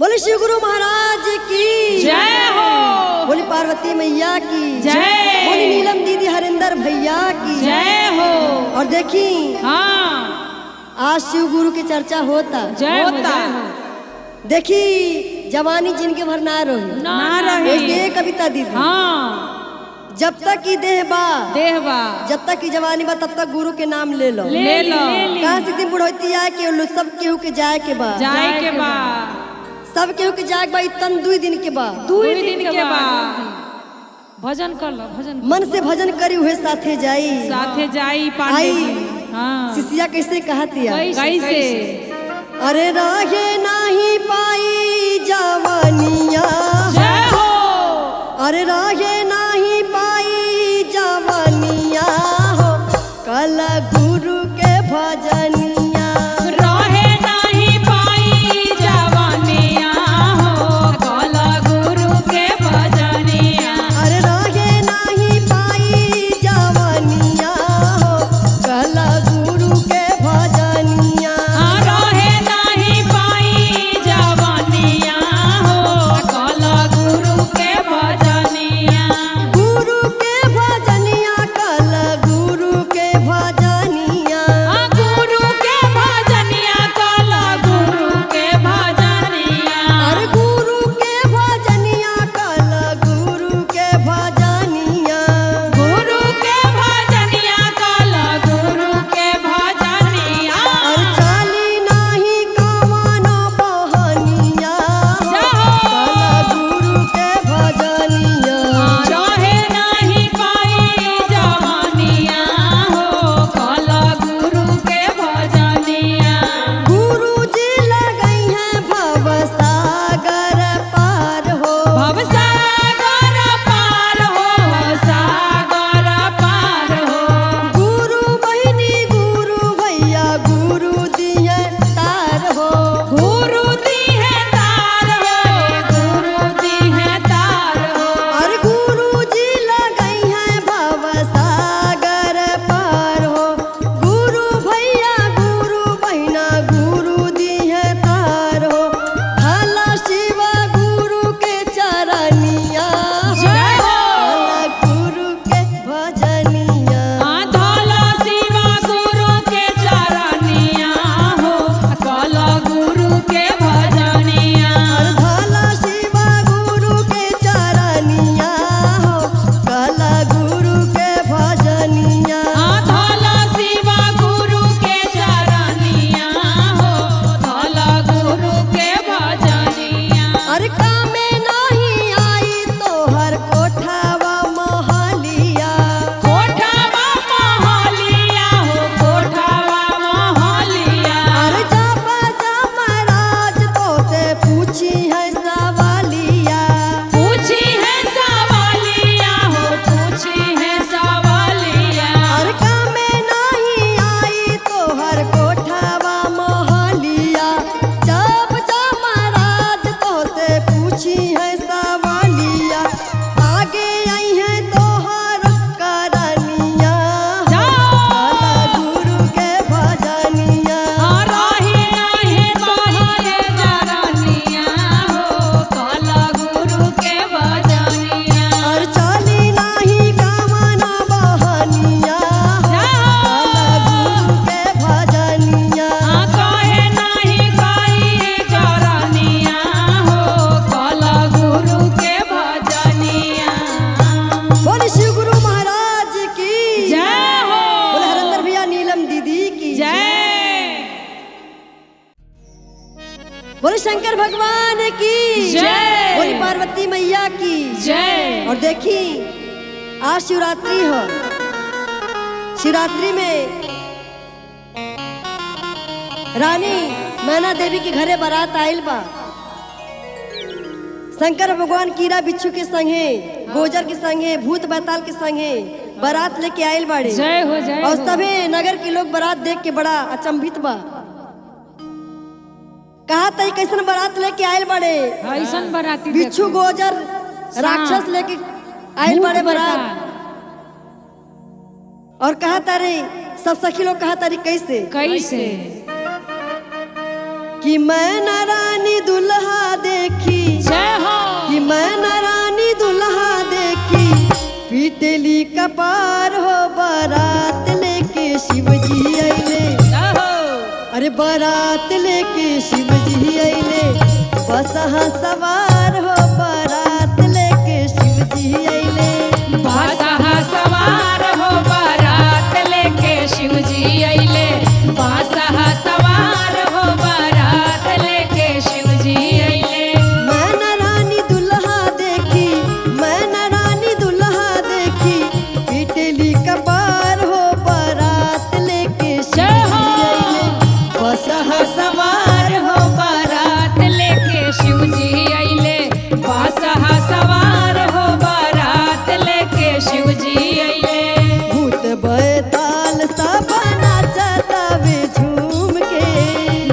बोले शिव गुरु महाराज की जय हो। बोली पार्वती मैया की जय। बोली नीलम दीदी हरिंदर भैया की जय हो। और देखी हाँ आज शिव गुरु की चर्चा होता जय होता देखी जवानी जिनके भर ना रही ना रहे ये कविता दीदी हाँ जब तक की देह बा देहवा जब तक की जवानी बा तब तक गुरु के नाम ले लो ले लो कहाँ से दिन बुढ़ती आए के सब केहू के जाए के बा जाए के बा सब केहू के जाए के बा इतन 2 दिन के बा 2 दिन के बा भजन कर लो भजन मन से भजन करी हुए साथे जाई साथे जाई पांडे आई। जी हाँ शिष्या कैसे कहती है कैसे अरे राहे नहीं पाई जवानिया जय हो। अरे राहे नहीं पाई जवानिया हो कल गुरु के भजनिया रहे नहीं पाई जवानिया हो कल गुरु के भजनिया अरे राहे नहीं पाई जवानिया हो कल गुरु के भजनिया रहे नहीं पाई जवानिया हो कल गुरु के भजनिया गुरु के भजनिया कल गुरु के भजनिया गुरु के भजनिया कल गुरु के भजनिया अरे गुरु के भजनिया कल गुरु के भजनिया गुरु के भजनिया कल गुरु के भजनिया अरे चाली नाही कवनो बहनिया कल गुरु के भजनिया रहे नहीं पाई जवानिया हो कल गुरु के भजनिया गुरु जी लगई हैं भव सागर पार हो भवसागर पार हो सागर पार हो गुरु बहिनी गुरु भैया गुरु दिए तार हो गुरु दी है तार हो गुरु दी है तार हो और गुरु जी लगई हैं भव सागर पार हो गुरु भैया गुरु बहिना गुरु दिए तार हो भला शिव गुरु के चरनिया जय हो। भला गुरु के भजनिया धोला शिवा गुरु के चरनिया हो कल गुरु के भजनिया और भला शिव गुरु के चरनिया हो कल गुरु के भजनिया धोला शिवा गुरु के चरनिया हो कल गुरु के भजनिया अरे कामे नहीं आई तोहर कोठावा महलिया कोठावा महलिया हो कोठावा महलिया अरे जापा जा महाराज तो से पूछी है सवालिया पूछी है सवालिया हो पूछी है सवालिया अरे कामे नहीं आई तोहर कोठावा महलिया जब जा महाराज तो से पूछी है सवालिया आगे आई है तोहर करनिया भला गुरु के भजनिया रही नहीं तोहरे जरनिया हो कल गुरु के भजनिया और चली नाही कामना बहनिया भला गुरु के भजनिया कहे नहीं कही जरनिया हो कल गुरु के भजनिया बोले शिव गुरु महाराज की जय हो। बोले हरिंदर भैया नीलम दीदी की जय बोले शंकर भगवान की जय। बोले पार्वती मैया की जय और देखी आज शिवरात्रि हो शिवरात्रि में रानी मैना देवी के घरे बारात आइल बा शंकर भगवान कीड़ा बिच्छू के संगे गोजर के संगे भूत बैताल के संगे बारात लेके आइल बाड़े जय हो जय और सभी नगर के लोग बारात देख के बड़ा अचंभित बा कहा तई कैसन बारात लेके आइल बाड़े ऐसन बराती बिच्छू गोजर राक्षस लेके आइल बाड़े बारात और कहा तारे सब सखी लोग कहा तारी कैसे कैसे कि मैं न रानी दुल्हा दे कपार हो बारात लेके शिव जी अइले। अरे बारात लेके शिव जी अइले बसहा सवार हो बारात लेके शिव जी अइले। बासहा सवार हो बारात लेके शिव जी अइले। बासहा सवार हो बारात लेके शिव जी अइले। मैना रानी दुल्हा देखी, मैना रानी दुल्हा देखी पीटेली कपार हो बारात लेके शिव जी अइले बसहा सवार हो बारात लेके शिव जी अइले। बासहा सवार हो बारात लेके शिव जी अइले। भूत बैताल सब नाचतावे झूम के,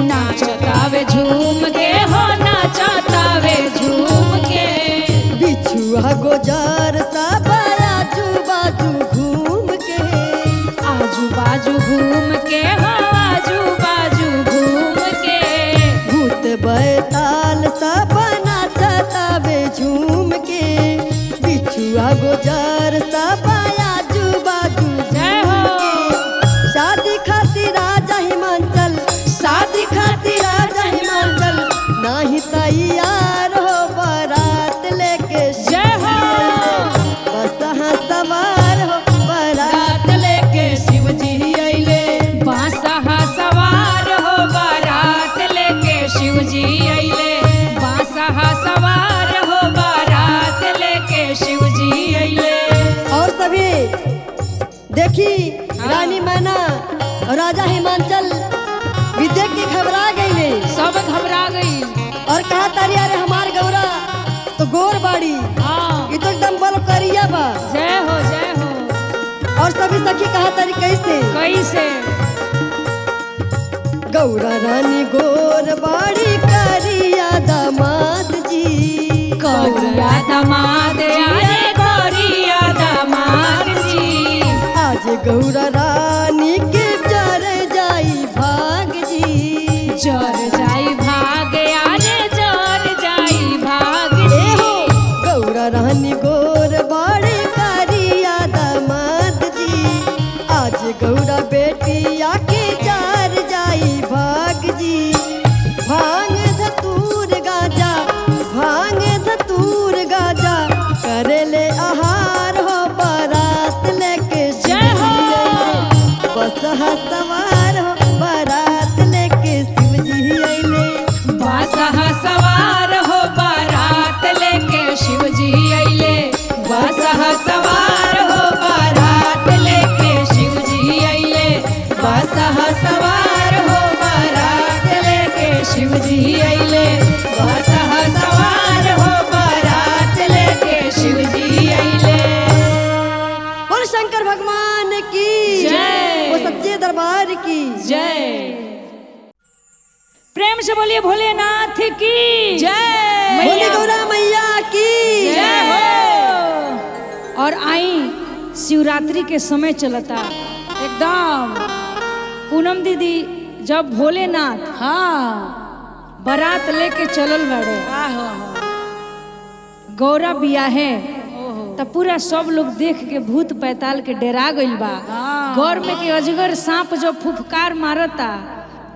नाचतावे झूम के हो नाचतावे झूम के। बिछुआ गोजार सब आजू बाजू घूम के, आजू बाजू घूम के हो आजू बाजू घूम के। भूत बैताल सब नाचतावे झूम के, बिछुआ गोजार सब आजू बाजू जय हो। शादी खातिर राजा हिमांचल, शादी खातिर राजा हिमांचल नाही तैयार हो बारात लेके जय हो। बसहा सवार हो बारात लेके शिव जी अइले। बासहा सवार हो बारात लेके शिव जी अइले। बासहा सवार हो बारात लेके शिव जी अइले। और सभी देखी रानी मैना और राजा हिमांचल भी देख के घबरा गईले सब घबरा गई। और कहा तारी अरे हमार गौरा तो गोर बाड़ी, हाँ ये तो एकदम बल करिया बा। जय हो जय हो। और सभी सखी कहा तारी कैसे कैसे गौरा रानी गोर बाड़ी करिया दामाद जी। कौरिया दामाद आए कौरिया दामाद जी। आज गौरा रानी के जर जाई भाग जी। जर जाई भाग आरे जर जाई भाग ए हो जी। गौरा रानी गोर बाड़ी करिया दामाद जी। आज गौरा बेटिया के जार जाई भाग जी। भांग धतूर गाजा, भांग धतूर गाजा करेले आहार हो बारात लेके जय हो। बसहा सवार हो बारात लेके शिव जी अइले। बासहा सवार हो बारात लेके शिव जी अइले। बासहा सवार हो बारात लेके शिव जी अइले। बासहा सवार हो बारात लेके शिव जी अइले। बासहा सवार हो बारात लेके शिव जी अइले। बोल शंकर भगवान की जय। वो सच्चे दरबार की जय। प्रेम से बोलिए भोलेनाथ की जय। बोली गौरा मैया की जय हो। और आई शिवरात्रि के समय चलता एकदम पूनम दीदी जब भोलेनाथ हाँ बारात लेके चलल बड़े गौरा बियाहे तब पूरा सब लोग देख के भूत पैताल के डरा गइल बा। गौर में के अजगर सांप जब फुफकार मारता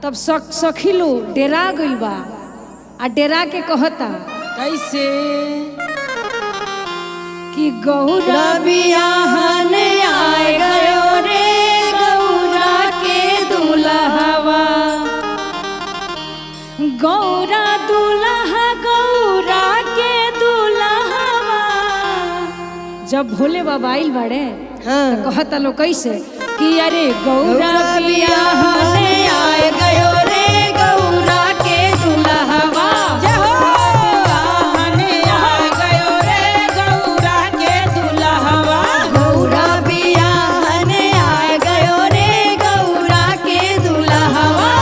तब सखी लोग डरा गइल बा। आ डरा के कहता कैसे कि गौरा बियाहन आए गयो रे गौरा के दुल्हवा। गौरा दुल्हा गौरा के दुल्हवा। जब भोले बाबा आइल बड़े हाँ। तो कहता लो कैसे कि अरे गौरा बियाहन आए गयो रे गौरा के दुल्हवा। गौरा बियाहन आए गयो रे गौरा के दुल्हवा। गौरा बियाहन आ गयो रे गौरा के दुल्हवा।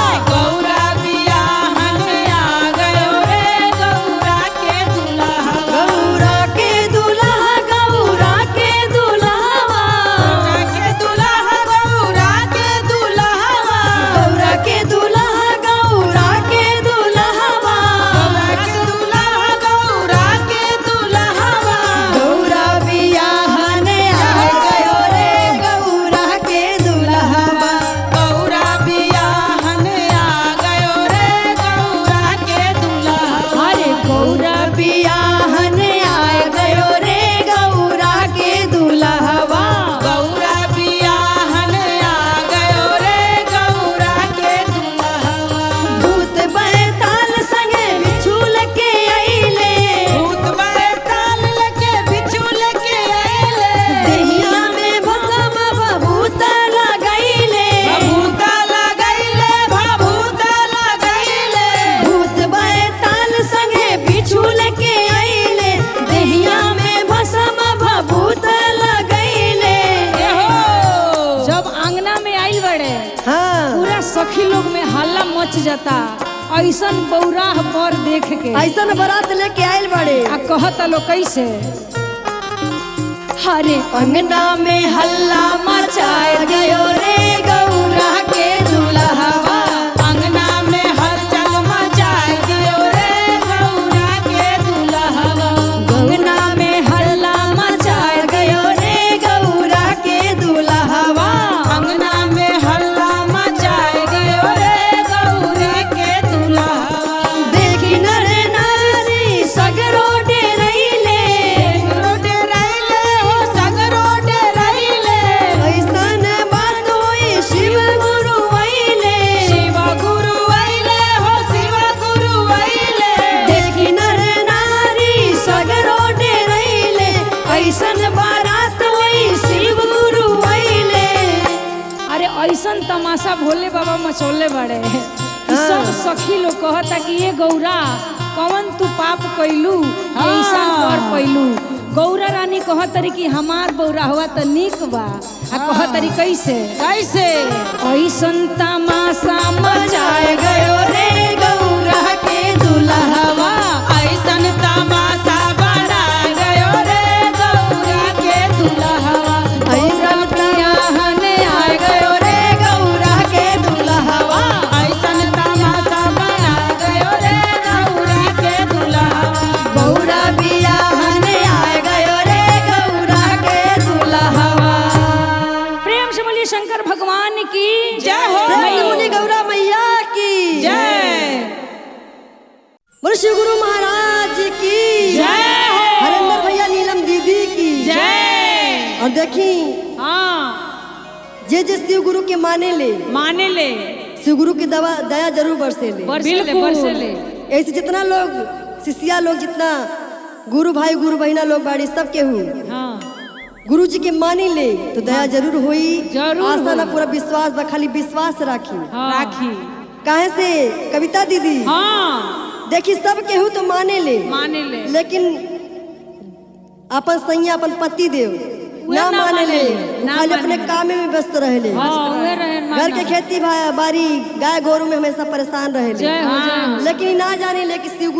गौरा के दुल्हा गौरा के दुल्हवा। गौरा के दुल्हा जाता ऐसन बौराह पर देख के ऐसन बारात लेके आइल बड़े आ कहता लो कैसे हरे अंगना में हल्ला मचाए गयो रे गौरा के दुल्हवा। अंगना में हलचल मचाए दियो रे गौरा के दुल्हवा। अंगना में हल्ला मचाए गयो रे गौरा के दुल्हवा। अंगना में हल्ला मचाए गयो रे गौरा के दुल्हवा। देखी नर नारी सगरो डेरैले हो सगरो डेरैले। ऐसन बात होई शिव गुरु अइले। शिव गुरु अइले हो शिव गुरु अइले। देखी नर नारी सगरो डेरैले ऐसन बारात होई शिव गुरु अइले। अरे ऐसन तमाशा भोले बाबा मचौले बड़े कि सब सखी लोग कहता कि ये गौरा कौन तू पाप कैलू ऐसा कर पैलू। गौरा रानी कहतरी कि हमार बौरा हुआ तो निक बा आ कहतरी कैसे कैसे ऐसन तमाशा मचाए गयो रे गौरा के दुल्हवा। ऐसन तमाशा बना गयो रे गौरा के दुल्हवा। ऐसन बियाहने आए गयो रे गौरा के दुल्हवा। ऐसन तमाशा बना गयो रे गौरा के दुल्हवा। गौरा बियाहने आए गयो रे गौरा के दुल्हवा। प्रेम से बोलिए शंकर भगवान की जय हो। मुनि गौरा मैया की जय। बोलो शिव गुरु महाराज की जय हो। हरेंद्र भैया नीलम दीदी की जय। और देखी हाँ जे शिव गुरु के माने माने ले शिव गुरु की दया जरूर बरसे ले। बरसे ले। ऐसे जितना लोग शिष्या लोग जितना गुरु भाई गुरु बहिना लोग बाड़ी सब केहू हाँ गुरु जी के मानी ले तो दया जरूर होई। जरूर आशा ना होई। पूरा विश्वास बा, खाली विश्वास राखी। राखी काहे से कविता दीदी हाँ देखी सब केहू तो माने ले लेकिन अपन सैया अपन पति देव ना माने ले ना खाली माने अपने ले। काम में व्यस्त रहे ले। घर के खेती बाड़ी गाय गोरू में हमेशा परेशान रहे ले। जय हो, जय हो। लेकिन ना जाने ले कि शिव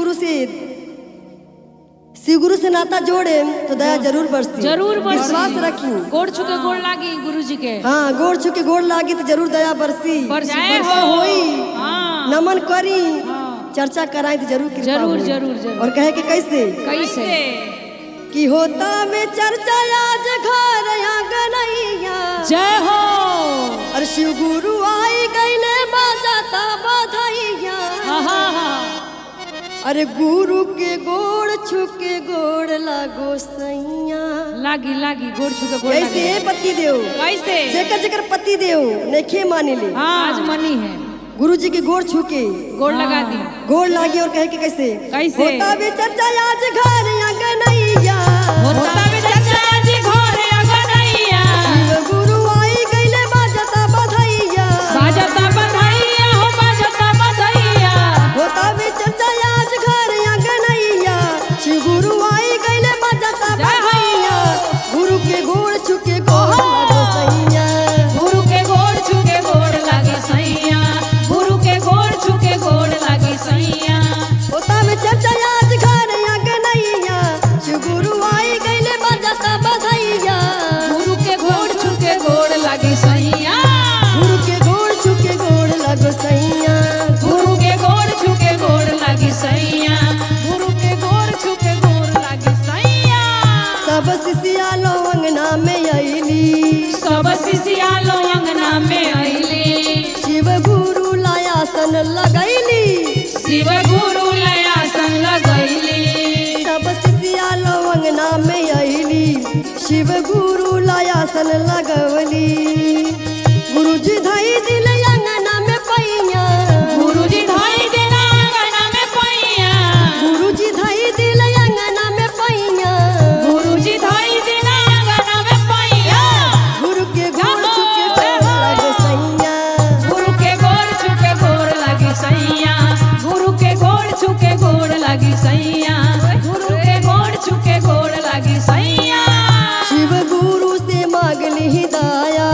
गुरु से नाता जोड़े तो दया जरूर बरसी। जरूर बरसी। विश्वास रखी। गोड़ छुके गोड़ लागी गुरु जी के। हाँ गोड़ छुके गोड़ लागी तो जरूर दया बरसी। जय वर्षा हो। होई हाँ। नमन करी चर्चा कराई तो जरूर कृपा जरूर होई। जरूर जरूर। और कहे कि कैसे कैसे कि होता में चर्चा आज घर आंगनैया। जय हो। और शिव गुरु आई गईले बाजाता बधाइया। अरे गुरु के गोड़ छुके गोड़ लागो सैया। लागी गोड़ छुके गोड़ कैसे पति देव कैसे जेकर जेकर पति देव नेखे माने ले आज मनी है गुरु जी के गोड़ छुके गोड़ लगा दी। गोड़ लागी और कहे कि कैसे कैसे? होता भी चर्चा आज घर आंगनैया। होता में चर्चा आज घर आंगनैया। शिव गुरु आई गईले बाजता बधाइया। बाजता बधाइया हो बाजता बधाइया। होता भी चर्चा आज घर आंगनैया। शिव गुरु आई गईले बाजता बधाइया। गुरु के गोड़ छुके गोड़ लागो सैया। गुरु के गोड़ छुके गोड़ लागे सैया। गुरु के गोड़ छुके गोड़ लागे सैया। होता में चर्चा आज घर आंगनैया। शिव गुरु आई गईले बाजता बधाइया। गुरु के गोड़ छुके गोड़ लागे सैया। गुरु के गोड़ छुके गोड़ लागो सैया। गुरु के गोड़ छुके गोड़ लागे सैया। गुरु के गोड़ छुके गोड़ लागे सैया। सब शिष्या लो अंगना में अइली। सब शिष्या लो अंगना में अइली। शिव गुरु लायासन लगैली। शिव गुरु लयासन लगैली। सब शिष्या लो अंगना में अइली। शिव गुरु लायासन लगवली। गुरु जी धई दिल अंगना में पैया। गुरु जी धाई देना अंगना में पैया। गुरु जी धई दिल अंगना में पैया। गुरु जी धाई देना अंगना में पैया। गुरु के गोड़ छुके गोड़ लगे सैया। गुरु के गोड़ छुके गोड़ लागी सैया। गुरु के गोड़ छुके गोड़ लागी सैया। गुरु के गोड़ छुके गोड़ लागी सैया। शिव गुरु से मांगली हिदाया।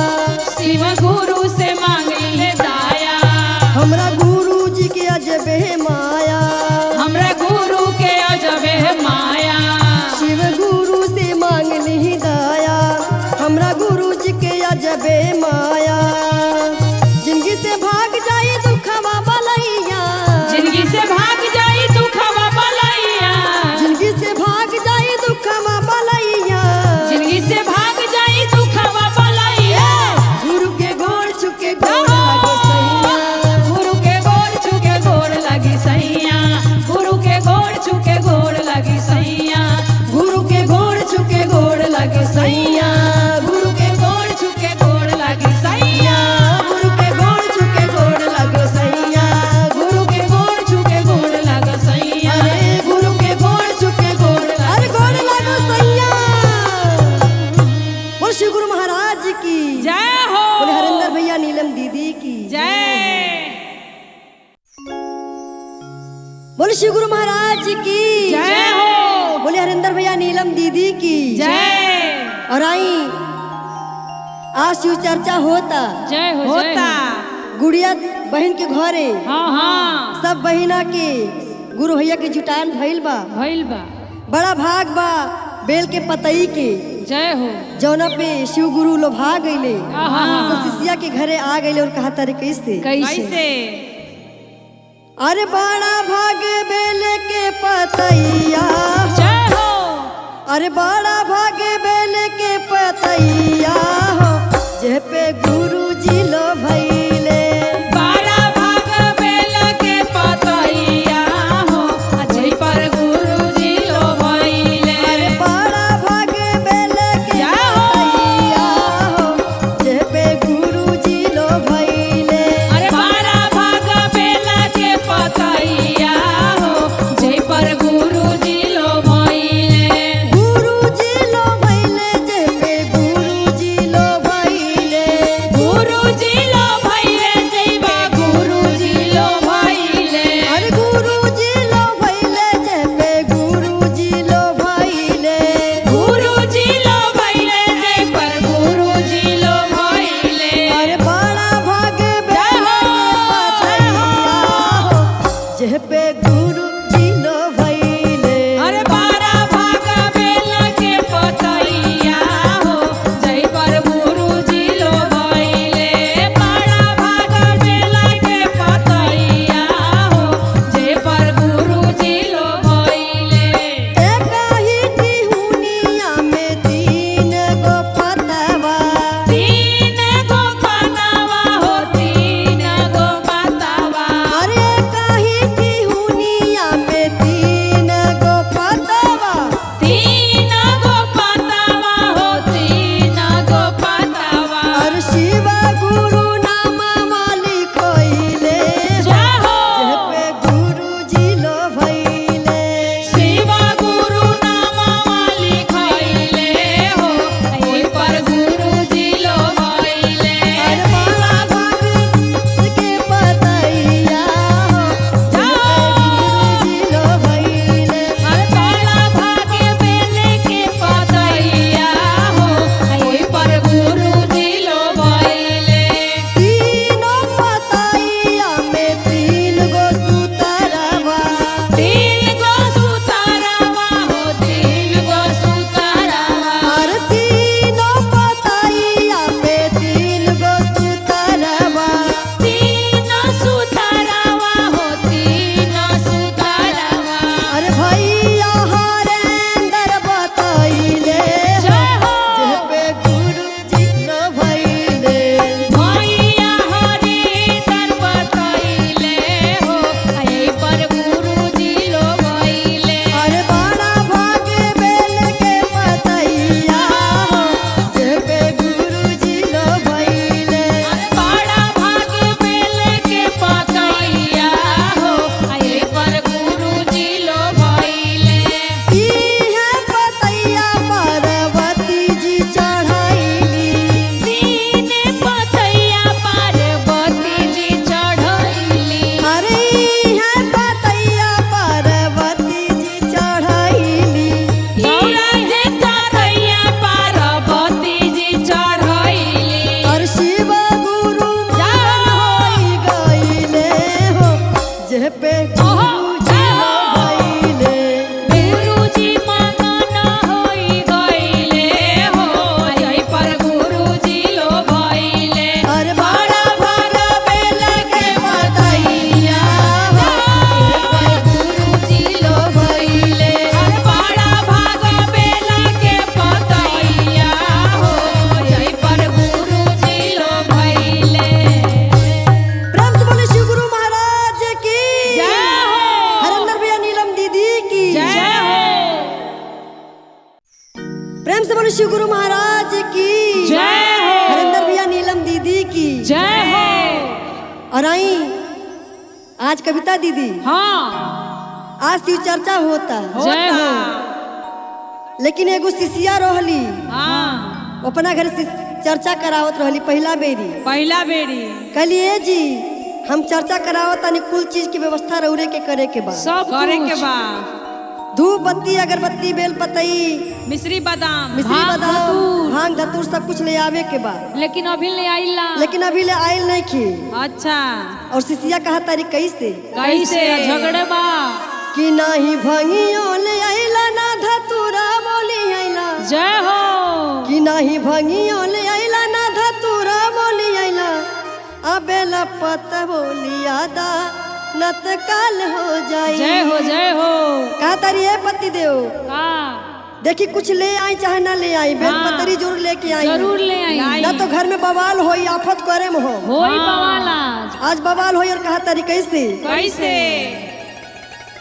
की जय। और आई आज शिव चर्चा होता जय हो होता गुड़िया बहन के घरे हाँ हाँ सब बहिना के गुरु भैया के जुटान भइल बा। भइल बा। बड़ा भाग बा बेल के पतई के जय हो। जौना पे शिव गुरु लोभा गईले आहा। सब शिष्या के घरे आ गईले और कहा तारे कैसे कैसे अरे बड़ा भाग बेल के पतैया जय हो। अरे बड़ा भाग बेल के पतैया हो जे पे गुरु जी लो भइले बारा भाग बेल के पतैया हो अजय पर गुरु जी लो भइले अरे बड़ा भाग बेल के जय हो। पतैया हो जे पे गुरु जी लो भइले अरे बारा भाग बेल के पतैया हो जय पर गुरु जी लो भइले गुरु जी लो भइले जे पे गुरु जी लो भइले गुरु जी लो भइले जैबा गुरु जी लो भइले अरे गुरु जी लो भइले जे पे गुरु जी लो भइले गुरु जी लो भइले जय पर गुरु जी लो भइले अरे बड़ा भाग बेल के पतैया हो जे पे गुरु जी लो भइले अरे बारा भाग बेल के पतैया हो जय पर गुरु जी लो भइले बारा भाग बेल के पतैया हो जय पर गुरु जी लो भइले एकाही टिहुनिया में तीन गो पतवा तीन गो पतवा हो तीन गो पतवा अरे एकाही टिहुनिया में तीन गो पतवा तीन गो पतवा हो तीन गो पतवा और शिव गुरु नाम मालिक होइले जय हो जे पे गुरु जी लो भइले शिव गुरु नाम वाली खइले हो ओइ पर गुरु जी लो भइले अरे बड़ा भाग के पतैया हो जे पे गुरु जी लो भइले अरे बड़ा भाग्य बेले के पतैया हो ओइ पर गुरु जी लो भइले तीनों पतैया में तीन गो सुतरवा तीन गो सुतारवा हो तीन गो सुतारवा और तीनों पतैया पे तीन गो सुतरवा तीन सुतारवा हो तीन सुतारवा अरे भैया हरेंद्र बतैले जय हो जे पे गुरु जी लो भइले भैया हरि तर बतैले हो अय पर गुरु जी लो भइले अरे बड़ा भाग बेल के पतैया हो जे पे गुरु जी लो भइले अरे बड़ा भाग्य बेल के पतैया हो अय पर गुरु जी लो भइले इहे पतैया पार्वती जी चढ़ाईली तीन पतैया पार्वती जी चढ़ैली अरे इहे पतैया पार्वती जी चढ़ाईली गौरा जी चढ़ैया पार्वती जी चढ़ैली और शिव गुरु मान होई गईले हो जे पे गुरु जी लो भइले गुरु जी मगन होई गइले हो अय पर गुरु जी लो भइले अरे बड़ा भाग बेल के पतैया हो जे पे गुरु जी लो भइले अरे बड़ा भाग बेल के पतैया हो अय पर गुरु जी लो भइले प्रेम से बोले शिव गुरु महाराज की जय हो हरेंद्र भैया नीलम दीदी की जय हो प्रेम से बोले शिव गुरु महाराज की जय हो हरेंद्र भैया नीलम दीदी की जय हो और आई आज कविता दीदी हाँ आज शिव चर्चा होता जय हो। लेकिन एगो शिष्या रहली हाँ वो अपना घर से चर्चा करावत रहली पहला बेरी पहला बेरी कहलिए जी हम चर्चा करावत तानी कुल चीज की व्यवस्था रौरे के करे के बा सब करे कुछ। के बा धूप बत्ती अगरबत्ती बेल पतई मिश्री बादाम मिश्री भांग, बादाम धतूर। भांग धतूर सब कुछ ले आवे के बाद, लेकिन अभी ले आइला। लेकिन अभी ले आयल नहीं खी। अच्छा और शिष्या कहा तारी कैसे कैसे झगड़े बा कि नाही भंगियो ले आइला ना धतूरा बोली आइला, जय हो। कि नाही भंगियो ले आइला ना धतूरा बोली आइला, अबेला पत बोली आदा नत काल हो जाई। जय हो जय हो। कहा तारी है पति देव का देखी कुछ ले आई चाहे ना ले आई, बेल हाँ। पतरी जरूर लेके आई, जरूर ले आई। ना तो घर में बवाल होई आफत करे में हो। होई बवाल आज। आज बवाल होई और कहा तारी कैसे कैसे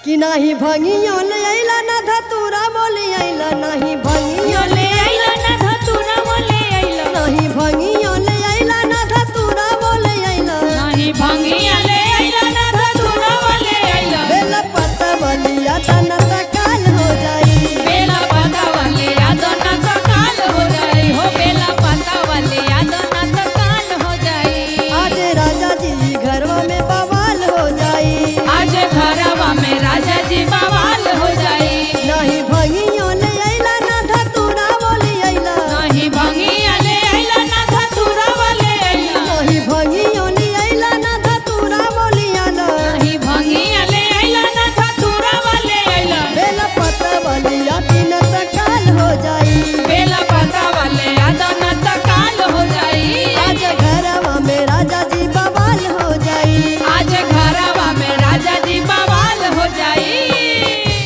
कि नाही भंगियो ले आइला ना धतूरा बोली आइला, नाही भंगियो ले आइला ना धतूरा बोले आइला, नाही भंगियो ले आइला ना धतूरा बोली आइला, नहीं भंगिया ले आइला ना धतूरा वाले आइला बेल पता बलिया तना काल हो जाई। बेला पता वाले यादो ना तो काल हो जाई हो बेला पता वाले यादो ना तो काल हो जाई आज राजा जी घरवा में बवाल हो जाई। आज घरवा में राजा जी बवाल हो जाई नाही भंगियो ले आइला ना धतूरा बोली आइला, नहीं भंगिया ले आइला ना धतूरा वाले आइला नाही भंगियो ले आइला ना धतूरा बोली आइला, नहीं भंगिया ले आइला ना धतूरा वाले आइला बेल पता बलिया तीन काल हो जाई। बेला पता वाले यादो ना तो काल हो जाई आज घरवा में राजा जी बवाल हो जाई। आज घरवा में राजा जी बवाल हो जाई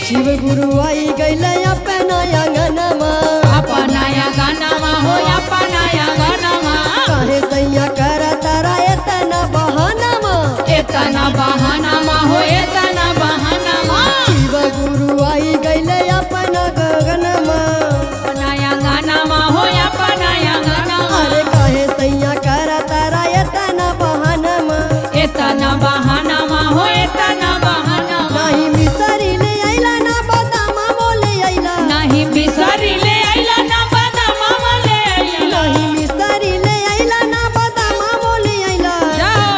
शिव गुरु आई गईले अपना आंगनमा, अपनाया गानामा हो अपनाया गानामा काहे सैया करा तारा एतना बहानामा। एतना बहानामा हो एतना बहानामा शिव गुरु आई गईले अपना गगनमा, अपनाया गानामा हो अपनाया गानामा अरे काहे सैया करा तारा एतना बहानामा। एतना बहानामा हो एतना बहानामा नाही मिसरी ले आइला ना बदामा बोले आइला, नहीं बिसरी ले आइला ना बदामा वाले आइला नाही मिसरी ले आइला ना बदामा बोले आइला,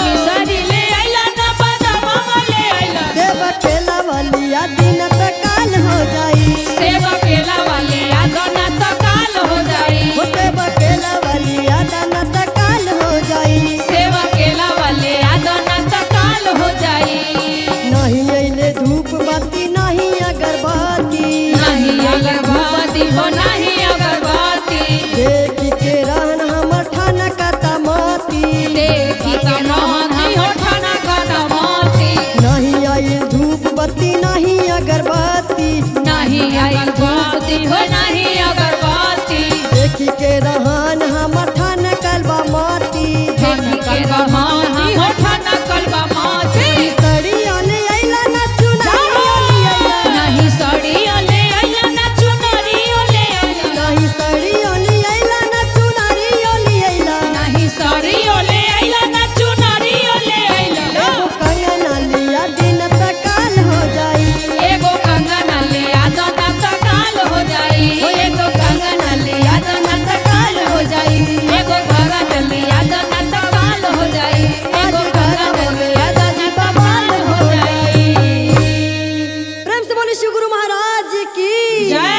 बिसरी ले आइला ना बदामा वाले आइला देव खेला वालिया दिन काल हो जाई। सेवा केला वाले यादो ना तो काल हो जाई देव खेला वालिया दिन काल हो जाई। सेवा केला वाले यादो ना तो काल हो जाई नहीं अइले धूप बत्ती नहीं अगरबत्ती, नहीं अगरबत्ती हो नहीं अगरबत्ती देखी के रहन हमर ठान का तमाती। देखी के नहती हो ठाना कदमती नहीं आई धूप बत्ती नहीं अगरबत्ती, नहीं आई धूपती हो नहीं अगरबत्ती देखी के रहन हमर ठान कलबा माती। देखी के नहती हो ठाना कलबा माती सड़िया ले आइला ना चुनरी आइला, नहीं सड़िया ले आइला ना चुनरियो ले आइला नहीं सड़िया ले आइला ना चुनरी आइला, नहीं सड़ियो ले आइला ना चुनरियो ले आइला एगो कंगना लिया दिन काल हो जाई। एगो कंगना ले आदो ना तो काल हो जाई एगो कंगना ले आदो ना तो काल हो जाई एगो घरन ले आदो ना तो काल हो जाई एगो कंगना ले आदो ना तो काल हो जाई प्रेम से बोले शिव गुरु महाराज की जय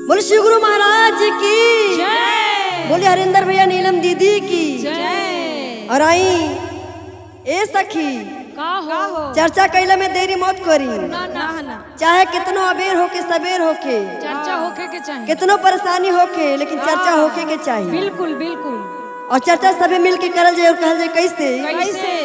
बोले शिव गुरु महाराज की जय बोले हरिंदर भैया नीलम दीदी की। जय और आई ए सखी का हो। चर्चा कैला में देरी मत करी, ना ना ना, चाहे कितनो अबेर होके सबेर होके, चर्चा होके के चाहिए। कितनो परेशानी होके, लेकिन चर्चा होके के चाहिए। बिल्कुल बिल्कुल। और चर्चा सभी मिल के करल जाए और कहल जाए कैसे। कैसे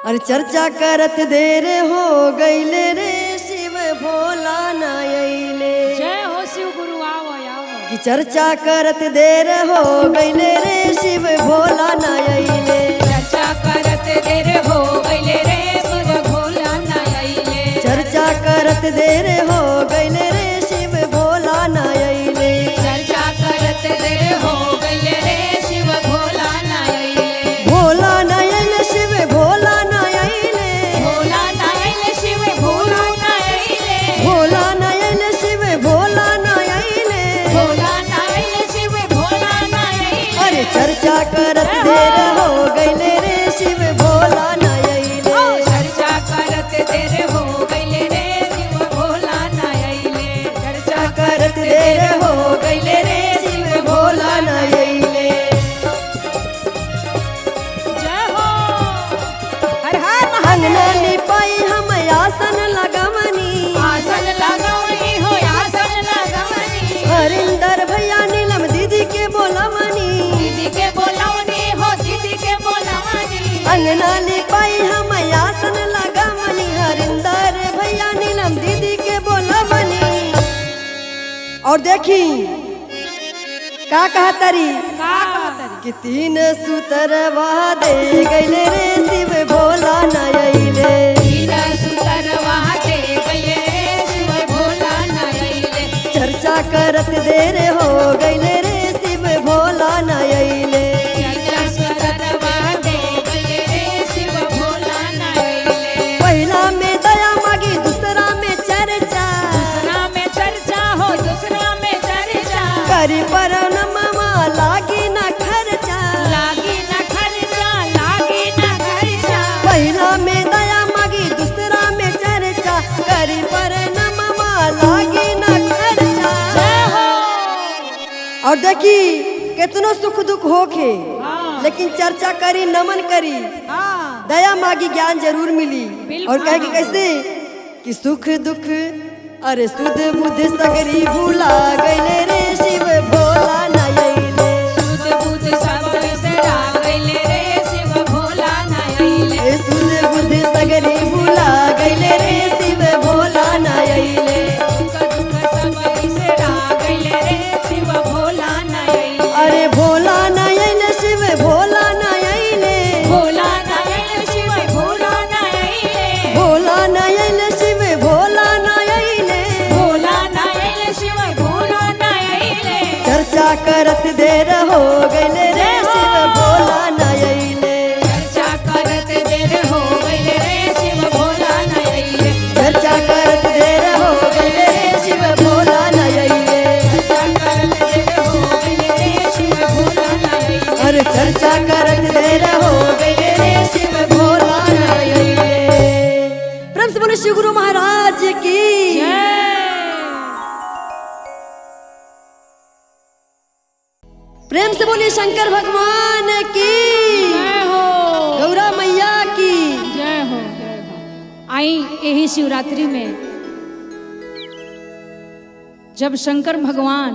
अरे चर्चा करत देर हो गईले रे शिव भोला ना अइले, जय हो शिव गुरु आओ आओ। कि चर्चा करत देर हो गईले रे शिव भोला ना अइले, चर्चा करत देर हो गइले रे शिव भोला ना आइले चर्चा करत देर हो गईले रे शिव भोला ना अइले, चर्चा करत देर हो गइले रे शिव भोला ना आइले भोला ना अइले शिव भोला ना अइले, भोला ना आइले शिव भोला ना आइले भोला ना अइले शिव भोला ना अइले, भोला ना आइले शिव भोला ना आइले अरे चर्चा करत देर हो गईले रे शिव भोला ना अइले, अंगना लिपाई हम आसन लगवनी, आसन लगवनी हो आसन लगवनी, हरिंदर भैया नीलम दीदी के बोलवनी, दीदी के बोलवनी हो दीदी के बोलवनी, अंगना लिपाई हम आसन लगवनी, हरिंदर भैया नीलम दीदी के बोलवनी। और देखी का कहतरी का कहतरी कि तीन सुतरवा दे गइले रे शिव भोला नयले, तीन सुतरवा दे गइले रे शिव भोला नयले, चर्चा करत देर हो गइले रे शिव भोला नयले, तीन सुतरवा दे गइले रे शिव भोला नयले। पहला में दया मांगी दूसरा में चर्चा, दूसरा में चर्चा हो दूसरा में चर्चा, करी परनमा लागी न खर्चा, लागी न खर्चा लागी न खर्चा, पहला में दया मांगी दूसरा में चर्चा, करी परनमा लागी न खर्चा। जय हो। और देखी कितनो सुख दुख होके हाँ। लेकिन चर्चा करी नमन करी, हाँ दया मांगी ज्ञान जरूर मिली। बिल्कुल। और कहे कि कैसे कि सुख दुख अरे सुध बुध सगरी भूला गइले रे शिव भोला नयले, सुध बुध सब बिसरा गइले रे शिव भोला नयले, सुध बुध सगरी भूला गइले रे शिव भोला नयले, सुख दुख सब बिसरा गइले रे शिव भोला नयले, अरे भोला नयले शिव भोला नयले, भोला नयले शिव भोला नयले, भोला नयले शिव भोला नयले, भोला नयले शिव भोला नयले, चर्चा करत देर हो गइले रे शिव भोला नयले, चर्चा करत देर हो गइले रे शिव भोला नयले, चर्चा करत देर हो गइले रे शिव भोला नयले, चर्चा करत देर हो गइले रे शिव भोला नयले, अरे चर्चा करत देर हो गइले रे शिव भोला नयले। प्रेम से बोले शिव गुरु महाराज की। प्रेम से बोलिए शंकर भगवान की, जय हो गौरा मैया की। जय हो जय हो। आई यही शिवरात्रि में जब शंकर भगवान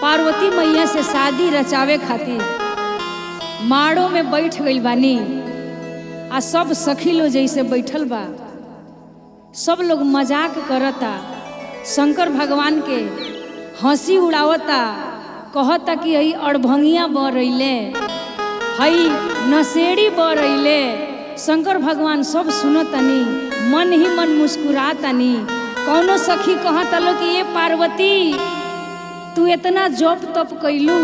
पार्वती मैया से शादी रचावे खातिर माड़ो में बैठ गइल बानी, आ सब सखी लो जैसे बैठल बा, सब लोग मजाक करता, शंकर भगवान के हंसी उड़ावता, कहता कि हई अड़भंगिया बरैले, हई नशेड़ी बरैले। शंकर भगवान सब सुनतनी, मन ही मन मुस्कुरातनी। कौनो सखी कहता लो कि ये पार्वती तू इतना जप तप कैलू,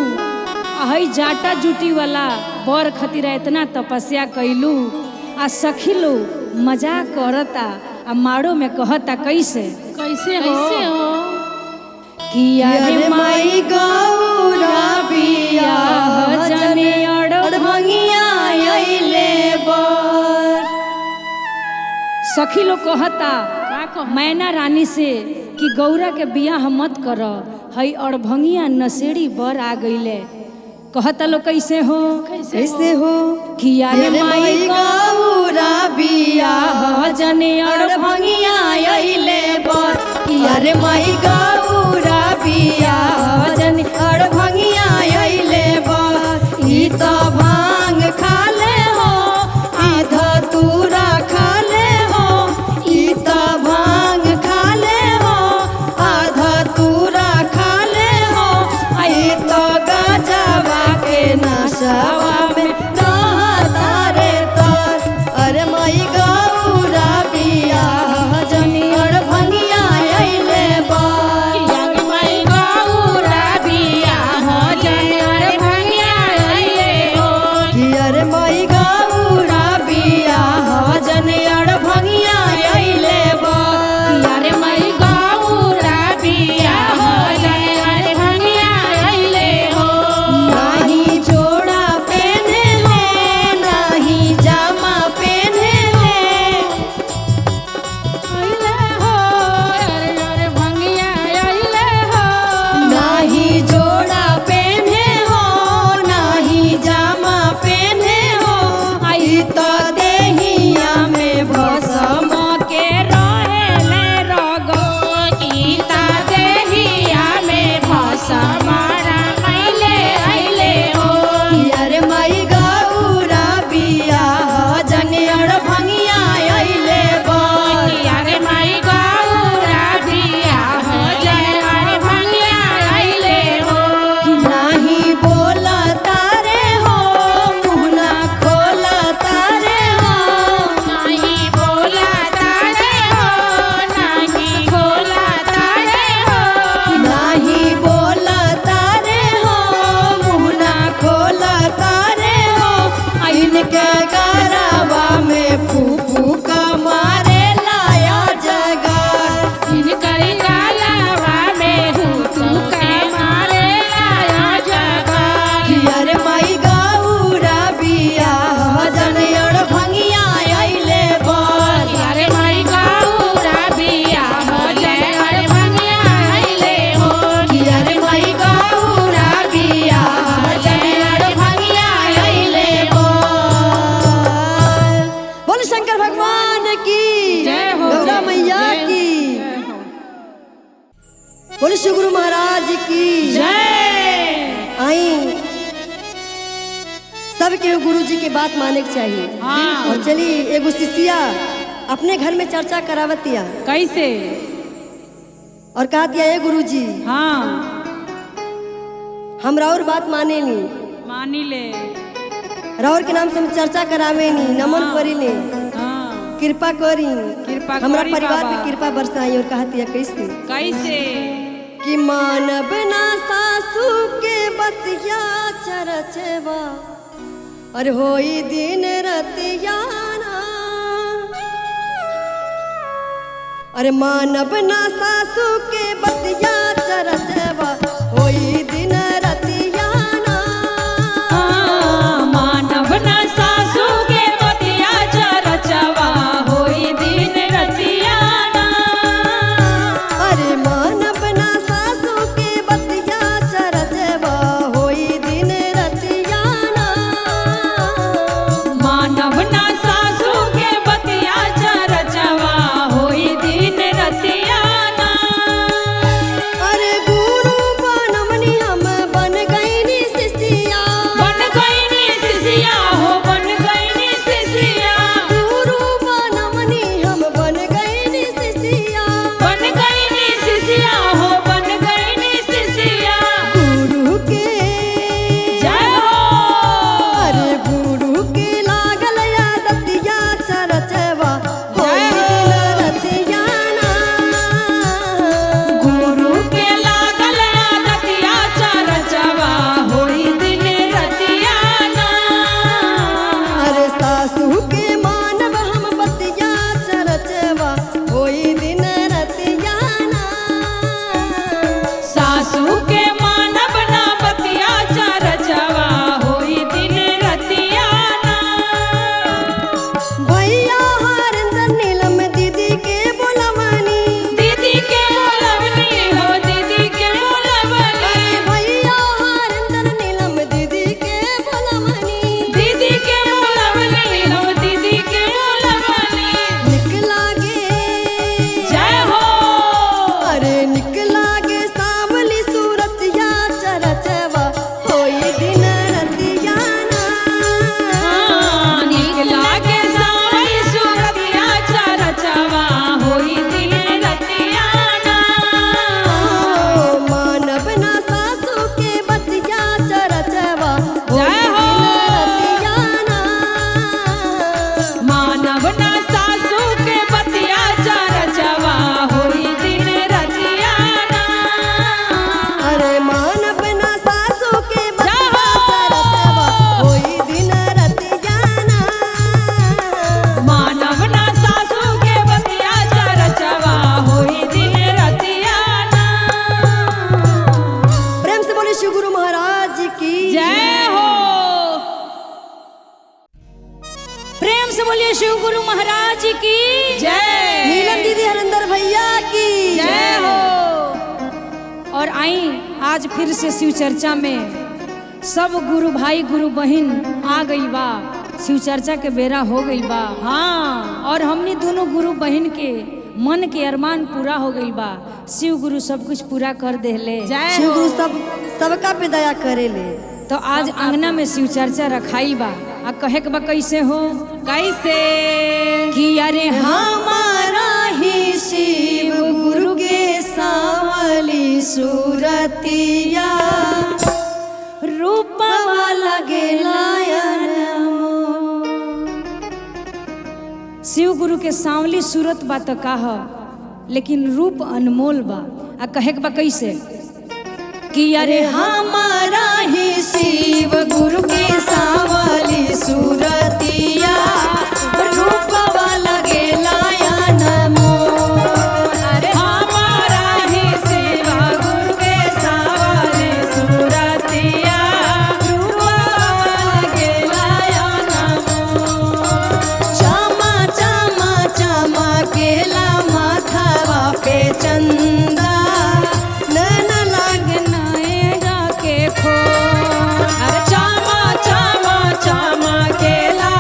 हई जाटा जुटी वाला बर खतिर इतना तपस्या कैलू, आ सखी लो मजाक करता, आ माड़ो में कहता कैसे कैसे हो किया रे माई गौरा बियाह जने अड़भंगिया अइले बर। सखी लोग कहता मैना रानी से कि गौरा के बियाह मत कर, हई अड़भंगिया नशेड़ी बर आ गइले। कहता लोग कैसे हो कैसे हो किया रे माई गौरा बियाह जने अड़भंगिया अइले बर, किया रे माई गौरा बियाह जने अड़भंगिया अइले बर। ई तो भांग खाले हो ई धतूरा खाले हो, ई तो भांग खाले हो आ धतूरा खाले हो, ई तो गजवा के नशवा में रहता रे तर। अरे माई गौरा बियाह जनी अड़भंगिया अइले बर। शंकर भगवान की जय हो, गौरा जय हो, मैया जय हो, की जय हो। बोले श्री गुरु महाराज की जय। आई सबके गुरु जी की बात माने के चाहिए। हाँ। और चली एगो शिष्या अपने घर में चर्चा करावतिया कैसे? और कहा दिया ए गुरु जी हाँ हम राउर बात माने नी, मानी ले। राउर के नाम से हम चर्चा करावे नी, नमन करी नी, हाँ कृपा करी, कृपा हमरा करी परिवार बाबा। पे कृपा बरसाई। और कहा दिया कैसे कैसे? कि मानव ना सासू के बतिया चरचवा और होई दिन रतियाना। अरे मानव ना सासू के बतिया चरचवा होई दिन रतियाना। हाँ, मानव न सासू के बतिया चरचवा होई दिन रतियाना। अरे मानव ना सासू के बतिया चरचवा होई दिन रतियाना। मानव न सासू के बतिया चरचवा होई दिन रतियाना। अरे गुरु बनमनी हम बन गईनी शिष्या। बन गईनी शिष्या हो, बन गईनी शिष्या। गुरु बनमनी हम बन गईनी शिष्या। बन गईनी शिष्या हो, बन गईनी शिष्या। गुरु के जय हो। अरे गुरु के लागल आदतिया चरचवा होई दिन रतियाना। गुरु के लागल आदतिया चरचवा होई दिन रतियाना। अरे सासू के मानव हम बतिया चरचवा होई दिन रतियाना। सासू के मानव ना बतिया चरचवा होई दिन रतियाना। भैया हरिंदर नीलम दीदी के बोलवनी। दीदी के बोलवनी हो, दीदी के बोलवनी। भैया हरिंदर नीलम दीदी के बोलवनी। दीदी के बोलवनी हो, दीदी के बोलवनी। निकला गे जय हो। अरे निकला गे सावली सूरतिया चरचवा होई दिन रतियाना। हाँ, निकला के सावली सूरतिया चरचवा होई दिन रतियाना। ओ मानव ना सासू के बतिया चरचवा होई जय हो। दिन रतियाना। मानव ना सासू के बतिया चरचवा होई दिन रतियाना। अरे मानव ना सासू के बतिया चरचवा होई दिन रतियाना। मानव ना सासू के बतिया चरचवा होई दिन रतियाना। प्रेम से बोले शिव गुरु महाराज की जय हो। प्रेम से बोलिए शिव गुरु महाराज की जय। नीलम दीदी हरिंदर भैया की जय हो। और आई आज फिर से शिव चर्चा में सब गुरु भाई गुरु बहन आ गई बा। शिव चर्चा के बेरा हो गई बा। हाँ और हमने दोनों गुरु बहन के मन के अरमान पूरा हो गई बा। शिव गुरु सब कुछ पूरा कर देले। जय शिव हो। गुरु सबका पे दया करेले। तो आज अंगना में शिव चर्चा रखाई बा। आ कहे के बा कैसे हो? कैसे कि अरे हमारा ही शिव गुरु के सावली सूरतिया रूपवा लगे लायन शिव गुरु के सांवली सूरत बा तो का ह, लेकिन रूप अनमोल बा। आ कहे के बा कैसे कि अरे हमारा ही शिव गुरु के सावली सूरतिया रूपवा लगे लायन अरे हमारा ही शिव गुरु के सावली सूरतिया रूपवा लगे लायना। चमा चमा चमा केला माथवा पे चंदा नैन लगना के खो। अरे चामा चामा चामा केला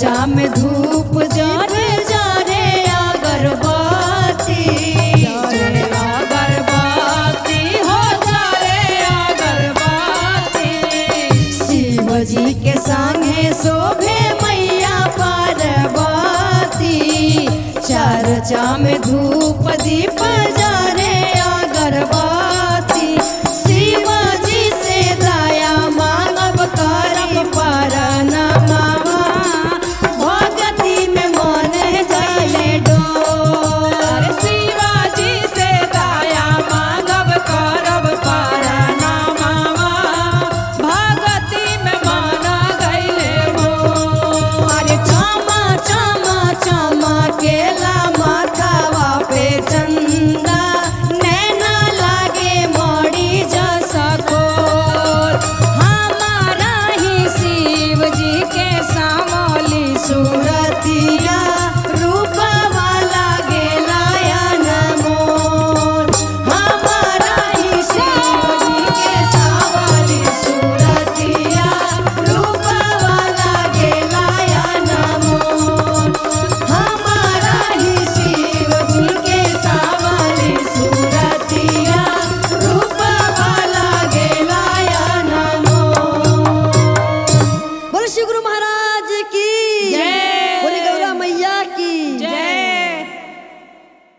चर्चा में धूप जरे जरे अगरबत्ती जरे अगरबत्ती हो जरे अगरबत्ती शिव जी के संगे शोभे मैया पार्वती चर्चा में धूप दीप जरे अगरबत्ती शिव जी से दया मांगब करब परनमा भगती में मन जाए डोर शिवाजी से दया मांगब करब परनामा भगती में मन गइले मोर अरे चमा चमा चमा केला माथावा पे चंदा नैना लागे मड़ी जसा खोर हमारा ही शिव जी के सामली सूरतिया